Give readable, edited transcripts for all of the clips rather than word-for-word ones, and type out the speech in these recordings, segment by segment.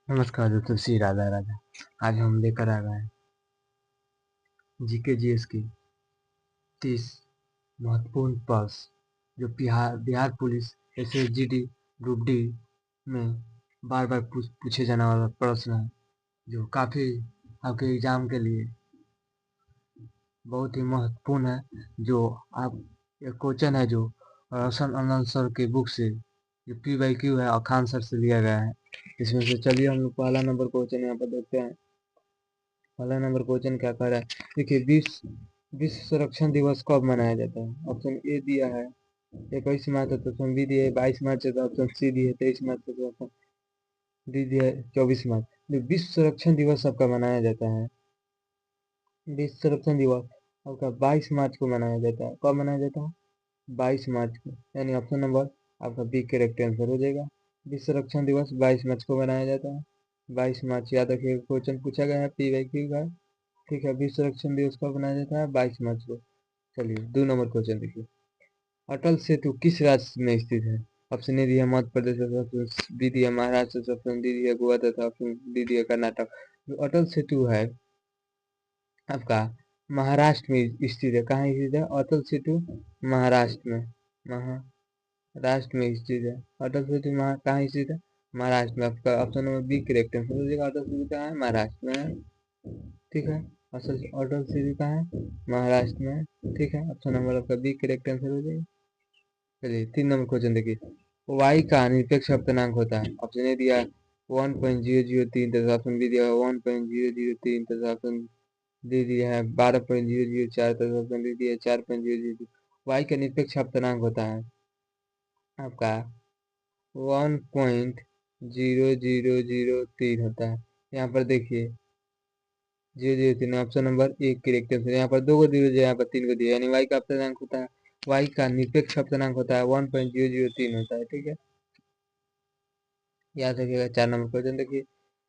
नमस्कार दोस्तों, श्री राधा राधा। आज हम लेकर आ गए हैं जीके जीएस की 30 महत्वपूर्ण प्रश्न जो Bihar police SSGD group D में बार बार पूछे जाने वाला प्रश्न है, जो काफी आपके एग्जाम के लिए बहुत ही महत्वपूर्ण है। जो आप ये क्वेश्चन है जो रोशन आनंद सर के बुक से जो PYQ है और खान सर से लिया गया है। इसमें से चलिए हम लोग पहला नंबर क्वेश्चन यहाँ पर देखते हैं। पहला नंबर क्वेश्चन क्या कह रहा है, देखिए विश्व संरक्षण दिवस कब मनाया जाता है। ऑप्शन ए दिया है 21 मार्च है, तो ऑप्शन बी दिया है 22 मार्च है, तो ऑप्शन सी दिया है 23 मार्च है, तो ऑप्शन डी दिया है 24 मार्च। तो विश्व संरक्षण दिवस सबका मनाया जाता है। विश्व संरक्षण दिवस आपका 22 मार्च को मनाया जाता है। कब मनाया जाता है? 22 मार्च को, यानी ऑप्शन नंबर आपका बी करेक्ट आंसर हो जाएगा। विश्व संरक्षण दिवस 22 मार्च को मनाया जाता है। 22 मार्च, याद रखिए क्वेश्चन पूछा गया है PYQ का। ठीक है, विश्व संरक्षण दिवस कब मनाया जाता है? 22 मार्च को। चलिए 2 नंबर क्वेश्चन देखिए। अटल सेतु किस राज्य में स्थित है? ऑप्शन ए दिया मध्य प्रदेश, ऑप्शन बी दिया महाराष्ट्र, ऑप्शन डी दिया गोवा तथा ऑप्शन डी दिया कर्नाटक। जो अटल सेतु है आपका महाराष्ट्र में स्थित है। कहाँ स्थित है अटल सेतु? महाराष्ट्र में। महाराष्ट्र में स्थित है अटल सेतु। कहाँ स्थित है? महाराष्ट्र में। आपका option number B correct answer हो जाएगा। अटल सेतु कहाँ है? महाराष्ट्र में है। ठीक है, अटल सेतु कहाँ है? महाराष्ट्र में। ठीक है, ऑप्शन नंबर आपका बी करेक्ट आंसर हो जाएगा। चलिए 3 नंबर क्वेश्चन देखिए। वाई का निरपेक्ष अप्तनांक होता है। ऑप्शन ए दिया 1.003 तथा ऑप्शन बी दिया 1.003 तथा ऑप्शन डी दिया है 12.004 तथा ऑप्शन डी दिया है 4.002। वाई का निरपेक्ष अप्तनांक होता है आपका 1.0003 होता है। यहाँ पर देखिए 003 ऑप्शन नंबर एक करेक्ट आंसर। यहाँ पर 2 को 0 दिया, यहाँ पर 3 को दिया, यानी वाई का अप्तनांक होता है, वाई का निरपेक्ष अप्तनांक होता है 1.003 होता है। ठीक है, याद रखिएगा। 4 नंबर क्वेश्चन देखिए।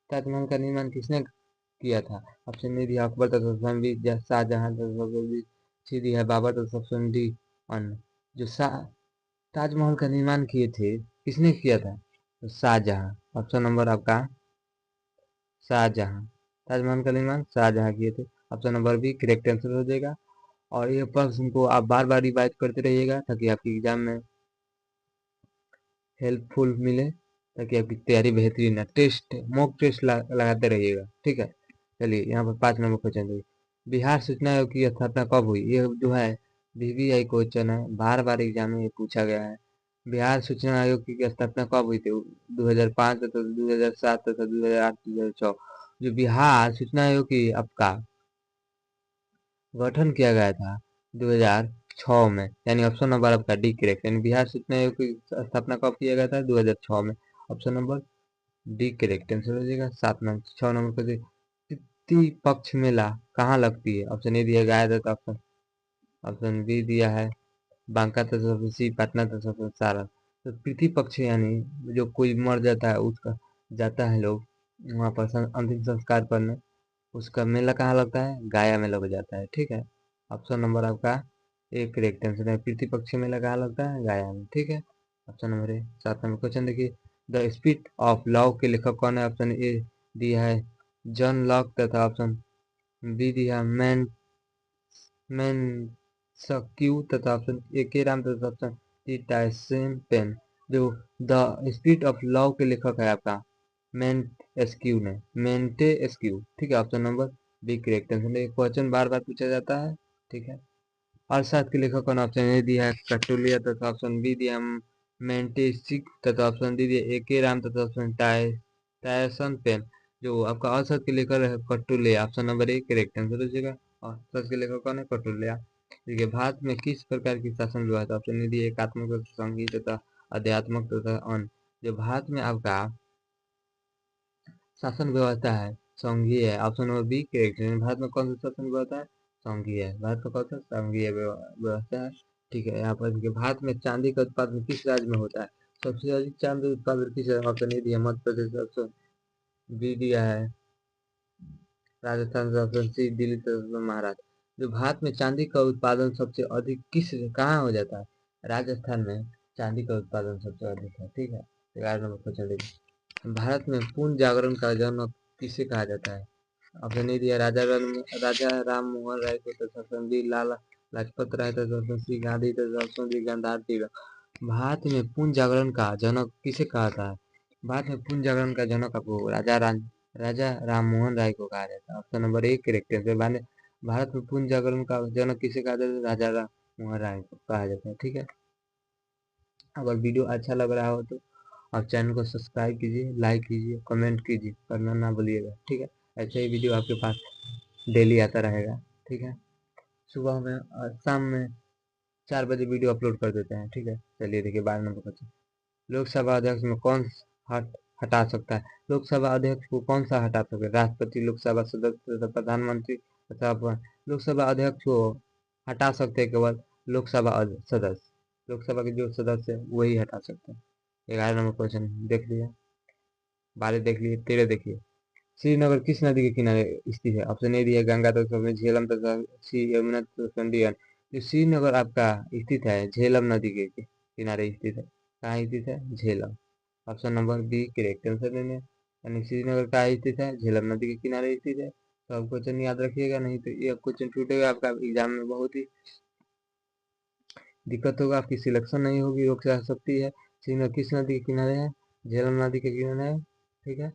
ताजमहल का निर्माण किसने किया था? ऑप्शन ए दिया अकबर तथा ऑप्शन बी शाहजहां तथा ऑप्शन बी सी दिया है बाबर तथा ऑप्शन डी अन्य। जो ताजमहल का निर्माण किए थे किसने किया था? तो शाहजहां। ऑप्शन नंबर आपका शाहजहां। ताजमहल का निर्माण शाहजहां किए थे। Option number B correct answer हो जाएगा। और ये प्रश्न को आप बार बार रिवाइज करते रहिएगा ताकि आपकी एग्जाम में हेल्पफुल मिले, ताकि आपकी तैयारी बेहतरीन है। टेस्ट मॉक टेस्ट लगाते रहिएगा। ठीक है, चलिए यहाँ पर 5 नंबर क्वेश्चन देखिए। बिहार सूचना आयोग की स्थापना कब हुई? ये जो है VVI क्वेश्चन है, बार बार एग्जाम में ये पूछा गया है। बिहार सूचना आयोग की स्थापना कब हुई थी? 2005 तथा 2007 तथा 2008 2006। जो बिहार सूचना आयोग की आपका गठन किया गया था 2006 में, यानी ऑप्शन नंबर आपका डी करेक्ट। यानी बिहार सूचना आयोग की स्थापना कब किया गया था? 2006 में। Option number D correct answer हो जाएगा। 7 नंबर 6 नंबर को पितृ पक्ष मेला कहाँ लगती है? ऑप्शन ए दिया गया था, ऑप्शन ऑप्शन बी दिया है बांका तथा ऑप्शन सी पटना तथा ऑप्शन सारण। तो पितृ पक्ष यानी जो कोई मर जाता है उसका जाता है लोग वहाँ पर अंतिम संस्कार करने, उसका मेला कहाँ लगता है? गया में लग जाता है। ठीक है, ऑप्शन नंबर आपका एक करेक्ट आंसर है। पितृपक्ष मेला कहाँ लगता है? गया में। ठीक है, ऑप्शन नंबर ए। 7 नंबर क्वेश्चन देखिए। द स्पिरिट ऑफ लव के लेखक कौन है? ऑप्शन ए दिया है जॉन लॉक तथा ऑप्शन बी दिया मैन मैन सक्यू तथा ऑप्शन ए के राम तथा ऑप्शन डी टाइसन पेन। जो द स्पिरिट ऑफ लव के लेखक है आपका एस्क्यू ने मेंटे एस्क्यू। ठीक है, option number B correct answer. Question बार बार पूछा जाता है। ठीक है, अर्थशास्त्र के लेखक कौन? ऑप्शन ए दिया है कटुलिया तथा ऑप्शन बी दिया मेंटेसिक तथा ऑप्शन डी दिया ए के राम तथा ऑप्शन टायसन पेन। जो आपका अर्थशास्त्र के लेखक है Kautilya. Option number A correct answer हो जाएगा। अर्थशास्त्र के लेखक कौन है? कटुलिया। देखिए, भारत में किस प्रकार की शासन व्यवस्था? ऑप्शन ए दिया एकात्मक संघीय तथा अध्यात्मक तथा अन्य। जो भारत में आपका शासन व्यवस्था है संघीय है। ऑप्शन नंबर बी करेक्ट है। भारत में कौन सा शासन व्यवस्था है? संघीय है। भारत का कौन सा संघीय व्यवस्था है? ठीक है, यहाँ पर देखिए भारत में चांदी का उत्पादन किस राज्य में होता है? सबसे अधिक चांदी उत्पादन किस राज्य? ऑप्शन ए दिया मध्य प्रदेश, ऑप्शन बी दिया है राजस्थान, ऑप्शन सी दिल्ली तथा महाराष्ट्र। जो भारत में चांदी का उत्पादन सबसे अधिक कहाँ हो जाता है? राजस्थान में चांदी का उत्पादन सबसे अधिक है। ठीक है, 11 नंबर क्वेश्चन देखिए। भारत में पूर्ण जागरण का जनक किसे कहा जाता है? ऑप्शन ए दिया राजा राम मोहन राय को, तो ऑप्शन बी लाला लाजपत राय, तो ऑप्शन सी गांधी, तो ऑप्शन डी गंडार तिलक। भारत में पूर्ण जागरण का जनक किसे कहा था? भारत में पूर्ण जागरण का जनक आपको राजा राम मोहन राय को कहा जाता है। ऑप्शन नंबर एक करेक्ट है। भारत में पूर्ण जागरण का जनक किसे कहा जाता है? राजा राम मोहन राय को कहा जाता है। ठीक है, अगर वीडियो अच्छा लग रहा हो तो आप चैनल को सब्सक्राइब कीजिए, लाइक कीजिए, कमेंट कीजिए, करना ना भूलिएगा। ठीक है, ऐसे ही वीडियो आपके पास डेली आता रहेगा। ठीक है, सुबह में और शाम में 4 बजे वीडियो अपलोड कर देते हैं। ठीक है, चलिए देखिए 12 नंबर क्वेश्चन। लोकसभा अध्यक्ष में कौन हट हटा सकता है? लोकसभा अध्यक्ष को कौन सा हटा सकता है? राष्ट्रपति, लोकसभा सदस्य तथा प्रधानमंत्री तथा लोकसभा अध्यक्ष को हटा सकते हैं केवल लोकसभा सदस्य। लोकसभा के जो सदस्य है वही हटा सकते हैं। 11 नंबर क्वेश्चन देख लिया, 12 देख लिए, 13 देखिए। श्रीनगर किस नदी के किनारे स्थित है? ऑप्शन ए दिया गंगा, तो ऑप्शन झेलम, तथा सी यमुना, तो ऑप्शन डी जो श्रीनगर आपका स्थित है झेलम नदी के किनारे स्थित है। कहाँ स्थित है? Jhelum. Option number B correct answer लेने, यानी श्रीनगर कहाँ स्थित है? झेलम नदी के किनारे स्थित है। तो आप क्वेश्चन याद रखिएगा, नहीं तो ये क्वेश्चन छूटेगा आपका एग्जाम में, बहुत ही दिक्कत होगा, आपकी सिलेक्शन नहीं होगी, रोक जा सकती है। श्रीनगर किस नदी के किनारे है? झेलम नदी के किनारे है। ठीक है,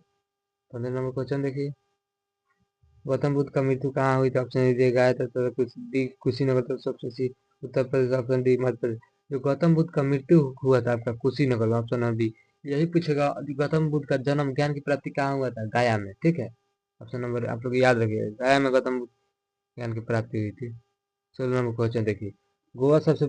15 नंबर क्वेश्चन देखिए। गौतम बुद्ध का मृत्यु कहाँ हुई थी? ऑप्शन ए दिया गया था, तो कुछ डी कुशीनगर, तो option C Uttar Pradesh, option D Madhya Pradesh. जो गौतम बुद्ध का मृत्यु हुआ था आपका कुशीनगर में, ऑप्शन नंबर बी। यही पूछेगा गौतम बुद्ध का जन्म, ज्ञान की प्राप्ति कहाँ हुआ था? गया में। ठीक है, ऑप्शन नंबर आप लोग याद रखिएगा, गया में गौतम बुद्ध ज्ञान की प्राप्ति हुई थी। 16 नंबर क्वेश्चन देखिए। गोवा सबसे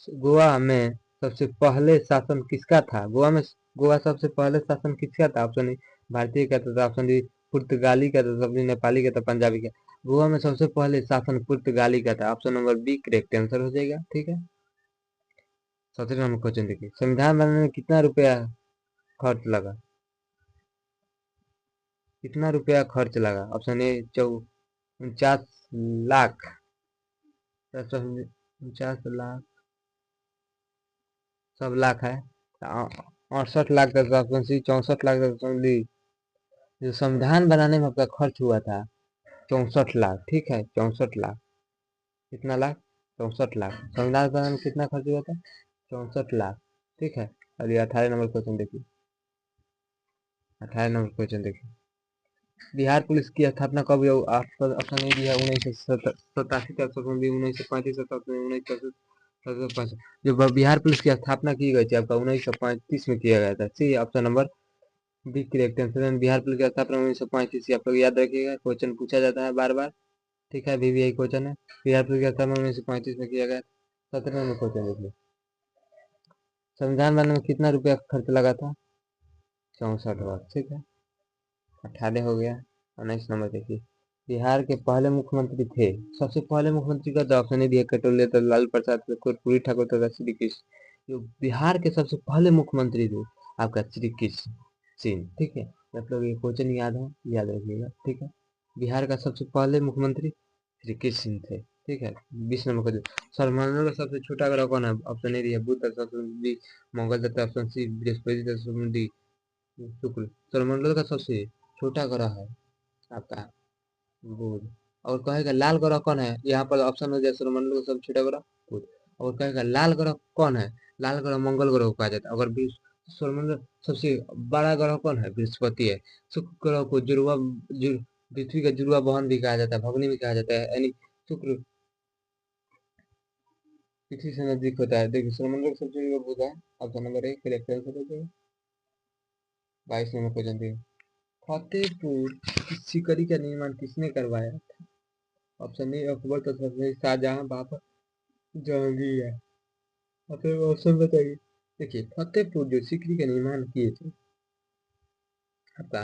गोवा में सबसे पहले शासन किसका था? गोवा सबसे पहले शासन किसका था? ऑप्शन ए भारतीय का था, ऑप्शन डी पुर्तगाली का था, ऑप्शन नेपाली का था, पंजाबी का। गोवा में सबसे पहले शासन पुर्तगाली का था। Option number B correct answer हो जाएगा। ठीक है, 17 नंबर क्वेश्चन देखिए। संविधान बनाने में कितना रुपया खर्च लगा? कितना रुपया खर्च लगा? ऑप्शन ए 49 लाख, 49 लाख, सब लाख है। 68 लाख का ऑप्शन सी, 64 लाख का ऑप्शन डी। जो संविधान बनाने में आपका खर्च हुआ था 64 लाख। ठीक है, 64 लाख। कितना लाख? 64 लाख। संविधान बनाने में कितना खर्च हुआ था? 64 लाख। ठीक है, चलिए 18 नंबर क्वेश्चन देखिए। 18 नंबर क्वेश्चन देखिए। बिहार पुलिस की स्थापना कब हुई? ऑप्शन ए दिया 1987, 1935, 1935। जो बिहार पुलिस की स्थापना की गई थी आपका 1935 में किया गया था। C option number B correct answer. Bihar police की स्थापना 1935, आप लोग याद रखिएगा, क्वेश्चन पूछा जाता है बार बार। ठीक है, अभी भी यही क्वेश्चन है, बिहार पुलिस की स्थापना 1935 में किया गया। 17 नंबर क्वेश्चन देखिए। संविधान बनाने में कितना रुपया खर्च लगा था? 64 लाख। ठीक है, 18 हो गया। 19 नंबर देखिए। बिहार के पहले मुख्यमंत्री थे, सबसे पहले मुख्यमंत्री का ऑप्शन नहीं दिया, कटोले तो लाल प्रसाद, कर्पूरी ठाकुर तथा श्री कृष्ण। जो बिहार के सबसे पहले मुख्यमंत्री थे आपका श्री कृष्ण सिंह। ठीक है, मतलब ये क्वेश्चन याद है, याद रखिएगा। ठीक है, बिहार का सबसे पहले मुख्यमंत्री श्री कृष्ण सिंह थे। ठीक है, 20 नंबर का सौरमंडल का सबसे छोटा ग्रह कौन है? ऑप्शन ए दिया बुध, ऑप्शन बी मंगल, तथा ऑप्शन सी बृहस्पति, ऑप्शन डी शुक्र। सौरमंडल का सबसे छोटा ग्रह है आपका बुध। और कहेगा लाल ग्रह कौन है? यहाँ पर ऑप्शन हो जाए सौरमंडल का सबसे छोटा ग्रह बुध। और कहेगा लाल ग्रह कौन है? लाल ग्रह मंगल ग्रह को कहा जाता है। अगर सौरमंडल सबसे बड़ा ग्रह कौन है? बृहस्पति है। शुक्र ग्रह को पृथ्वी का जुड़वा बहन भी कहा जाता है, भगनी भी कहा जाता है, यानी शुक्र पृथ्वी से नजदीक होता है। देखिए सौरमंडल का सबसे बड़ा बुध है। ऑप्शन नंबर एक करेक्ट आंसर हो जाएगा। 22 नंबर क्वेश्चन देखिए। फतेहपुर की सीकरी का निर्माण किसने करवाया? ऑप्शन ए अकबर, तो ऑप्शन शाहजहां, बाबर, जहांगीर है। आप ऑप्शन बताइए। देखिए फतेहपुर जो सीकरी का निर्माण किए थे आपका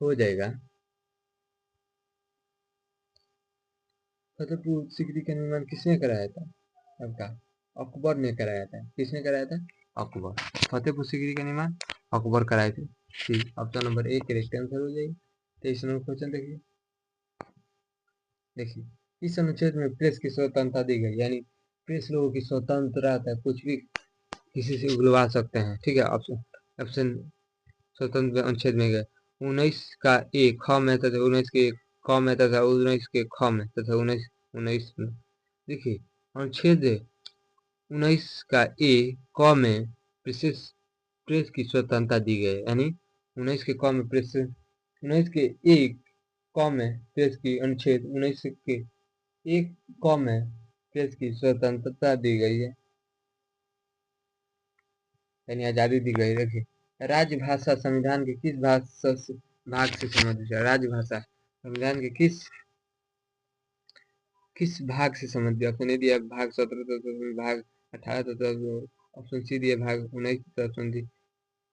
हो जाएगा, फतेहपुर सीकरी का निर्माण किसने कराया था? आपका अकबर ने कराया था। किसने कराया था? अकबर। फतेहपुर सीकरी का निर्माण अकबर कराए थे। ठीक, option number A correct answer हो जाएगी। 23 नंबर क्वेश्चन देखिए। देखिए इस अनुच्छेद में प्रेस की स्वतंत्रता दी गई, यानी प्रेस लोगों की स्वतंत्रता है, कुछ भी किसी से उगलवा सकते हैं। ठीक है, ऑप्शन ऑप्शन स्वतंत्र अनुच्छेद में गए। 19 का ए ख में तथा 19 के क में तथा 19 के ख में तथा 19 में। देखिए अनुच्छेद 19 का ए क में प्रेस की स्वतंत्रता दी गई, यानी 19 के क में प्रेस, 19 के ए क में प्रेस की, अनुच्छेद 19 के एक क में प्रेस की स्वतंत्रता दी गई है, यानी आजादी दी गई। देखिए राजभाषा संविधान के किस भाग से संबंधित है? राजभाषा संविधान के किस भाग से संबंधित? ऑप्शन ए दिया भाग 17 तथा भाग 18 तथा ऑप्शन सी दिया भाग 19 तथा ऑप्शन डी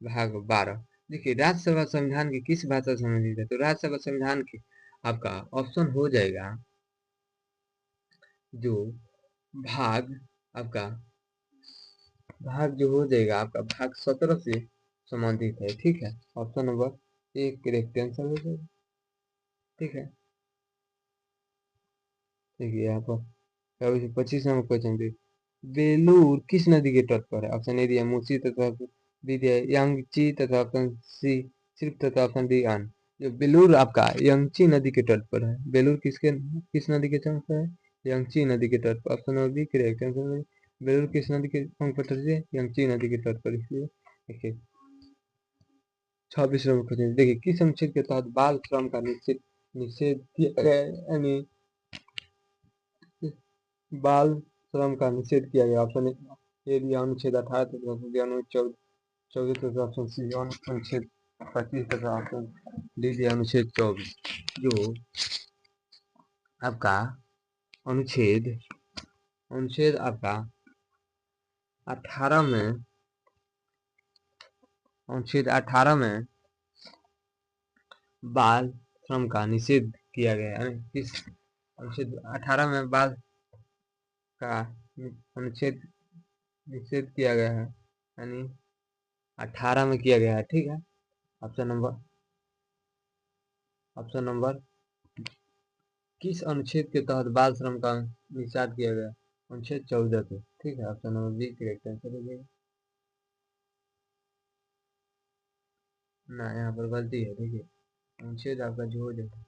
भाग 12। देखिए राज्यसभा संविधान की किस भाषा से संबंधित है? तो राज्यसभा संविधान के आपका ऑप्शन हो जाएगा जो भाग आपका भाग जो हो जाएगा आपका भाग 17 से संबंधित है। ठीक है, ऑप्शन नंबर एक करेक्ट आंसर हो जाएगा। ठीक है, देखिए यहाँ पर 25 नंबर क्वेश्चन भी, बेलूर किस नदी के तट पर है? ऑप्शन ए दिया मूसी तथा बी दिया यंगची तथा ऑप्शन सी सिर्फ तथा ऑप्शन डी आन। जो बेलूर आपका यंगची नदी के तट पर है। बेलूर किस नदी के तट पर है? यंगची नदी के तट पर। Option number B correct answer. Belur किस नदी के तट पर है? यंगची नदी के तट पर। इसलिए देखिए 26 नंबर क्वेश्चन, देखिए किस अनुच्छेद के तहत बाल श्रम का निषेध किया गया है? यानी बाल श्रम का निषेध किया गया। ऑप्शन ए दिया अनुच्छेद 18 तथा अनुच्छेद 14 तथा ऑप्शन सी अनुच्छेद 25 तथा ऑप्शन डी दिया अनुच्छेद 24। जो आपका अनुच्छेद आपका 18 में, अनुच्छेद 18 में बाल श्रम का निषेध किया गया है। किस अनुच्छेद 18 में बाल का अनुच्छेद निषेध किया गया है? यानी 18 में किया गया है। ठीक है, ऑप्शन नंबर किस अनुच्छेद के तहत बाल श्रम का निषेध किया गया? अनुच्छेद 14 के। ठीक है, option number B correct answer हो जाएगा। ना यहाँ पर गलती है। देखिए अनुच्छेद आपका जो हो जाएगा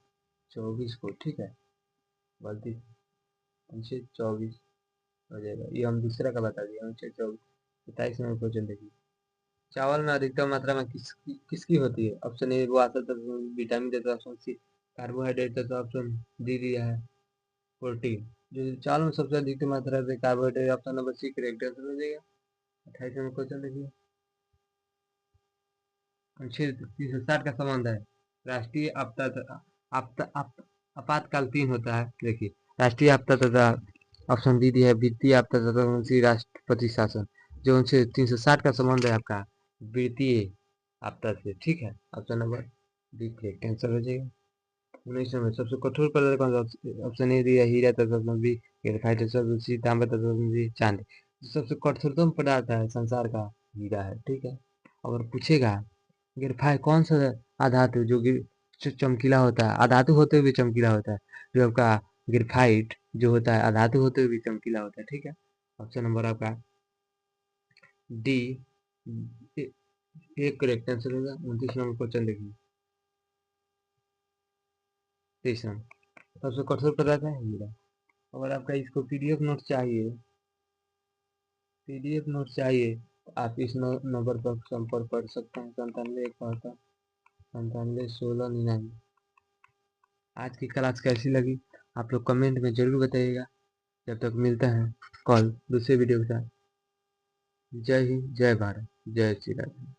24 को। ठीक है, गलती अनुच्छेद 24 हो जाएगा। ये हम दूसरा का बता दिया, अनुच्छेद 24। 27 नंबर क्वेश्चन देखिए, चावल में अधिकतम मात्रा में किसकी होती है? ऑप्शन ए वो आता था विटामिन देता, ऑप्शन सी कार्बोहाइड्रेट देता, ऑप्शन डी दिया है प्रोटीन। जो चावल में सबसे अधिक मात्रा में carbohydrate, option number C correct answer हो जाएगा। 28 नंबर क्वेश्चन देखिए, अनुच्छेद 360 का संबंध है राष्ट्रीय आपातकाल 3 होता है। देखिए राष्ट्रीय आपदा तथा ऑप्शन डी दिया है वित्तीय आपदा तथा राष्ट्रपति शासन। जो अनुच्छेद 360 का संबंध है आपका वित्तीय आपदा से। ठीक है, option number D correct answer हो जाएगा। 19 नंबर सबसे कठोर पदार्थ कौन सा? ऑप्शन ए दिया हीरा तथा option B graphite, option C तांबा तथा ऑप्शन डी चांदी। सबसे कठोरतम पदार्थ है संसार का हीरा है। ठीक है, अगर पूछेगा ग्रेफाइट कौन सा अधातु जो चमकीला होता है, अधातु होते हुए चमकीला होता है, जो आपका ग्रेफाइट जो होता है अधातु होते हुए चमकीला होता है। ठीक है, ऑप्शन नंबर आपका डी एक करेक्ट आंसर होगा। 29 नंबर क्वेश्चन देखिए, 23 नंबर सबसे कठोर पदार्थ है हीरा। अगर आपका इसको पीडीएफ नोट चाहिए, तो आप इस नंबर पर संपर्क कर सकते हैं 97 97 16 99। आज की क्लास कैसी लगी आप लोग कमेंट में जरूर बताइएगा। जब तक मिलता है कल दूसरे वीडियो के साथ। जय हिंद, जय भारत, जय श्री राम।